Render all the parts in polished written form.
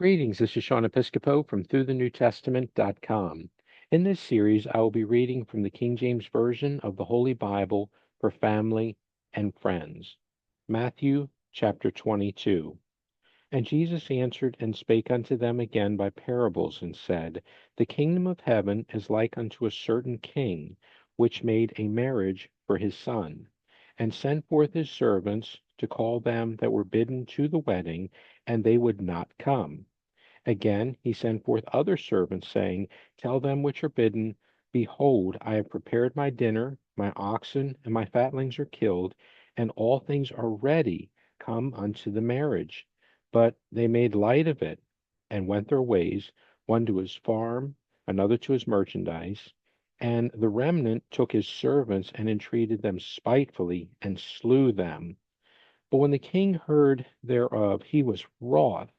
Greetings, this is Sean Episcopo from ThroughTheNewTestament.com. In this series, I will be reading from the King James Version of the Holy Bible for family and friends. Matthew chapter 22. And Jesus answered and spake unto them again by parables, and said, The kingdom of heaven is like unto a certain king, which made a marriage for his son, and sent forth his servants to call them that were bidden to the wedding, and they would not come. Again he sent forth other servants, saying, Tell them which are bidden, Behold, I have prepared my dinner, my oxen and my fatlings are killed, and all things are ready, come unto the marriage. But they made light of it, and went their ways, one to his farm, another to his merchandise. And the remnant took his servants, and entreated them spitefully, and slew them. But when the king heard thereof, he was wroth,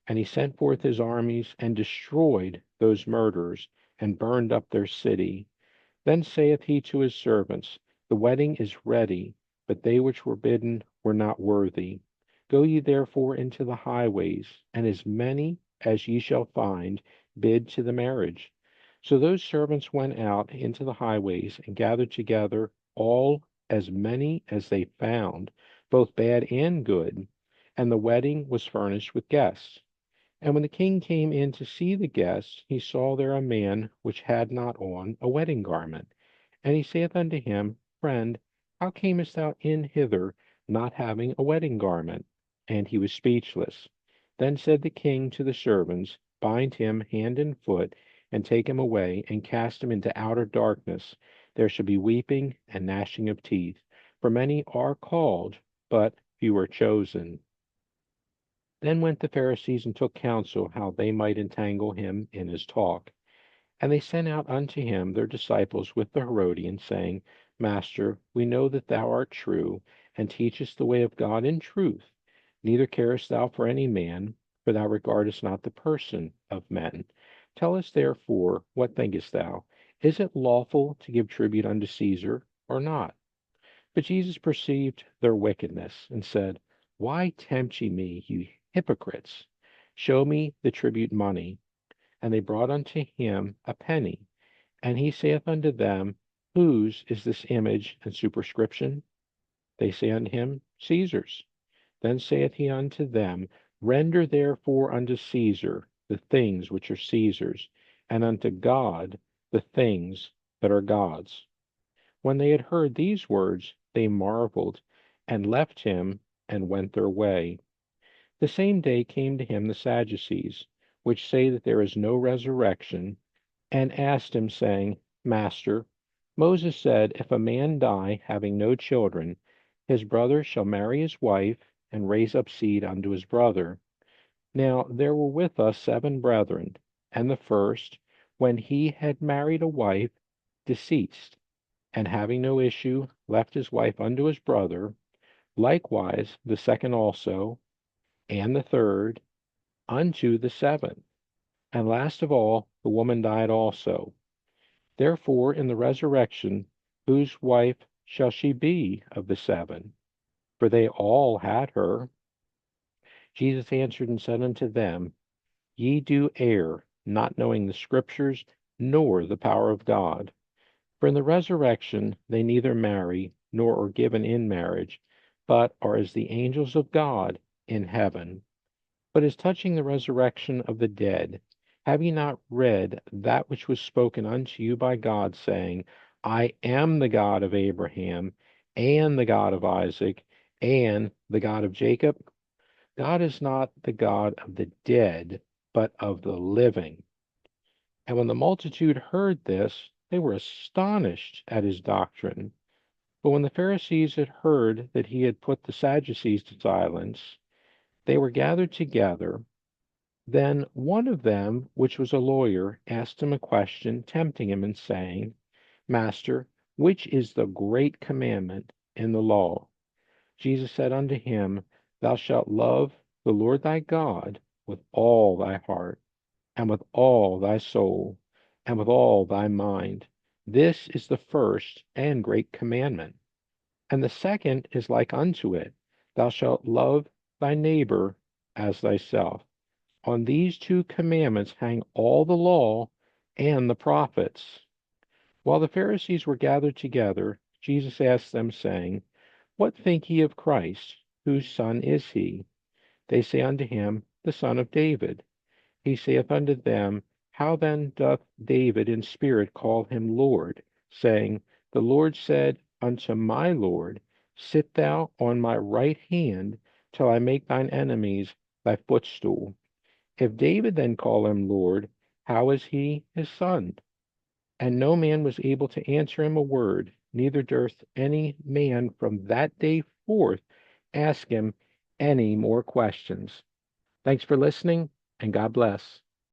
and he sent forth his armies, and destroyed those murderers, and burned up their city. Then saith he to his servants, The wedding is ready, but they which were bidden were not worthy. Go ye therefore into the highways, and as many as ye shall find, bid to the marriage. So those servants went out into the highways, and gathered together all as many as they found, both bad and good, and the wedding was furnished with guests. And when the king came in to see the guests, he saw there a man which had not on a wedding garment. And he saith unto him, Friend, how camest thou in hither, not having a wedding garment? And he was speechless. Then said the king to the servants, Bind him hand and foot, and take him away, and cast him into outer darkness. There shall be weeping and gnashing of teeth. For many are called, but few are chosen. Then went the Pharisees and took counsel how they might entangle him in his talk. And they sent out unto him their disciples with the Herodians, saying, Master, we know that thou art true, and teachest the way of God in truth. Neither carest thou for any man, for thou regardest not the person of men. Tell us therefore, what thinkest thou? Is it lawful to give tribute unto Caesar, or not? But Jesus perceived their wickedness, and said, Why tempt ye me, you hypocrites? Show me the tribute money. And they brought unto him a penny. And he saith unto them, Whose is this image and superscription? They say unto him, Caesar's. Then saith he unto them, Render therefore unto Caesar the things which are Caesar's, and unto God the things that are God's. When they had heard these words, they marveled, and left him, and went their way. The same day came to him the Sadducees, which say that there is no resurrection, and asked him, saying, Master, Moses said, If a man die having no children, his brother shall marry his wife, and raise up seed unto his brother. Now there were with us 7 brethren, and the first, when he had married a wife, deceased, and having no issue, left his wife unto his brother. Likewise the second also, and the third, unto the 7th. And last of all, the woman died also. Therefore in the resurrection, whose wife shall she be of the 7? For they all had her. Jesus answered and said unto them, Ye do err, not knowing the Scriptures, nor the power of God. For in the resurrection they neither marry, nor are given in marriage, but are as the angels of God in heaven. But as touching the resurrection of the dead, have ye not read that which was spoken unto you by God, saying, I am the God of Abraham, and the God of Isaac, and the God of Jacob? God is not the God of the dead, but of the living. And when the multitude heard this, they were astonished at his doctrine. But when the Pharisees had heard that he had put the Sadducees to silence, they were gathered together. Then one of them, which was a lawyer, asked him a question, tempting him, and saying, Master, which is the great commandment in the law? Jesus said unto him, Thou shalt love the Lord thy God with all thy heart, and with all thy soul, and with all thy mind. This is the first and great commandment. And the second is like unto it, Thou shalt love thy neighbor as thyself. On these two commandments hang all the law and the prophets. While the Pharisees were gathered together, Jesus asked them, saying, What think ye of Christ? Whose son is he? They say unto him, The son of David. He saith unto them, How then doth David in spirit call him Lord, saying, The Lord said unto my Lord, Sit thou on my right hand, till I make thine enemies thy footstool. If David then call him Lord, how is he his son? And no man was able to answer him a word, neither durst any man from that day forth ask him any more questions. Thanks for listening, and God bless.